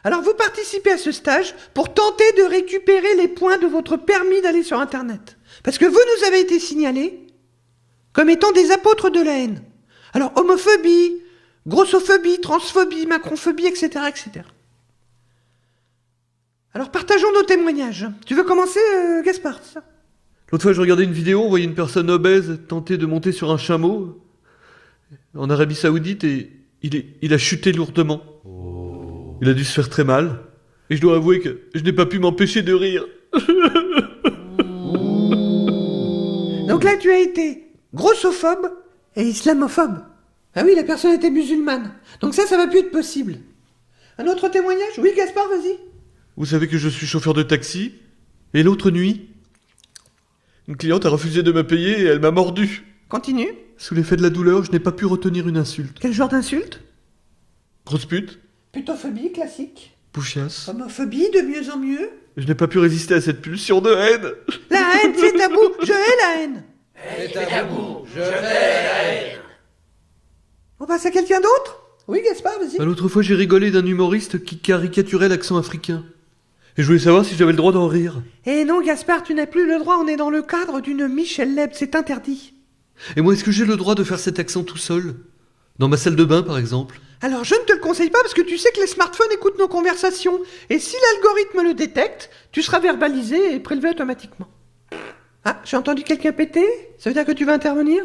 Alors vous participez à ce stage pour tenter de récupérer les points de votre permis d'aller sur Internet. Parce que vous nous avez été signalés comme étant des apôtres de la haine. Alors homophobie, grossophobie, transphobie, macronphobie, etc., etc. Alors partageons nos témoignages. Tu veux commencer, Gaspard, c'est ça ? L'autre fois, je regardais une vidéo, on voyait une personne obèse tenter de monter sur un chameau en Arabie Saoudite et il a chuté lourdement. Il a dû se faire très mal. Et je dois avouer que je n'ai pas pu m'empêcher de rire. Donc là, tu as été grossophobe et islamophobe. Ah oui, la personne était musulmane. Donc ça va plus être possible. Un autre témoignage ? Oui, Gaspard, vas-y. Vous savez que je suis chauffeur de taxi. Et l'autre nuit, une cliente a refusé de me payer et elle m'a mordu. Continue. Sous l'effet de la douleur, je n'ai pas pu retenir une insulte. Quel genre d'insulte ? Grosse pute. Putophobie, classique. Poufiasse. Homophobie, de mieux en mieux. Je n'ai pas pu résister à cette pulsion de haine. La haine, c'est tabou. Je hais la haine. C'est tabou, je hais la haine. On passe à quelqu'un d'autre ? Oui, Gaspard, vas-y. L'autre fois, j'ai rigolé d'un humoriste qui caricaturait l'accent africain. Et je voulais savoir si j'avais le droit d'en rire. Eh non, Gaspard, tu n'as plus le droit, on est dans le cadre d'une Michel Leb, c'est interdit. Et moi, est-ce que j'ai le droit de faire cet accent tout seul ? Dans ma salle de bain, par exemple ? Alors je ne te le conseille pas parce que tu sais que les smartphones écoutent nos conversations. Et si l'algorithme le détecte, tu seras verbalisé et prélevé automatiquement. Ah, j'ai entendu quelqu'un péter ? Ça veut dire que tu vas intervenir ?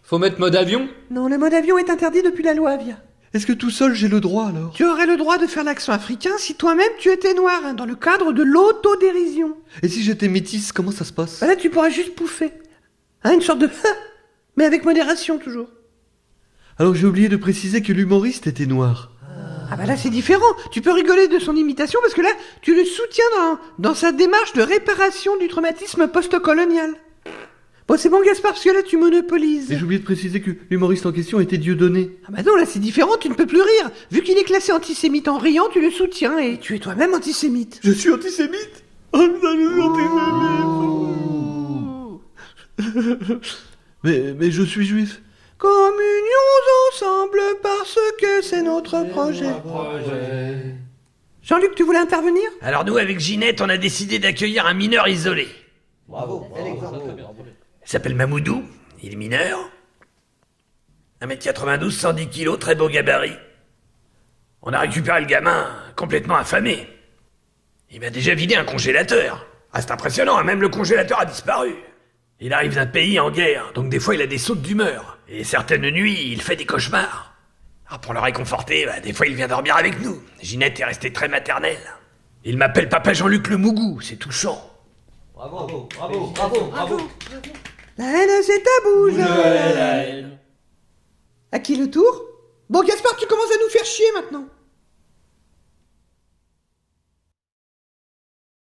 Faut mettre mode avion ? Non, le mode avion est interdit depuis la loi Avia. Est-ce que tout seul, j'ai le droit, alors ? Tu aurais le droit de faire l'accent africain si toi-même tu étais noir, hein, dans le cadre de l'autodérision. Et si j'étais métisse, comment ça se passe ? Bah là, tu pourras juste pouffer. Hein, une sorte de... mais avec modération, toujours. Alors j'ai oublié de préciser que l'humoriste était noir. Ah bah là, c'est différent. Tu peux rigoler de son imitation parce que là, tu le soutiens dans sa démarche de réparation du traumatisme post-colonial. Bon, c'est bon, Gaspard, parce que là, tu monopolises. Et j'ai oublié de préciser que l'humoriste en question était Dieudonné. Ah bah non, là, c'est différent, tu ne peux plus rire. Vu qu'il est classé antisémite en riant, tu le soutiens et tu es toi-même antisémite. Je suis antisémite ? Oh putain, je suis antisémite. Mais je suis juif. Communions ensemble parce que c'est notre projet. Jean-Luc, tu voulais intervenir ? Alors nous, avec Ginette, on a décidé d'accueillir un mineur isolé. Bravo. Il s'appelle Mamoudou, il est mineur. 1m92, 110 kg, très beau gabarit. On a récupéré le gamin complètement affamé. Il m'a déjà vidé un congélateur. Ah, c'est impressionnant, hein, même le congélateur a disparu. Il arrive d'un pays en guerre, donc des fois il a des sautes d'humeur. Et certaines nuits, il fait des cauchemars. Alors pour le réconforter, des fois il vient dormir avec nous. Ginette est restée très maternelle. Il m'appelle Papa Jean-Luc le Mougou, c'est touchant. Bravo. La haine, c'est tabou. Je hais la haine. À qui le tour ? Bon, Gaspard, tu commences à nous faire chier maintenant.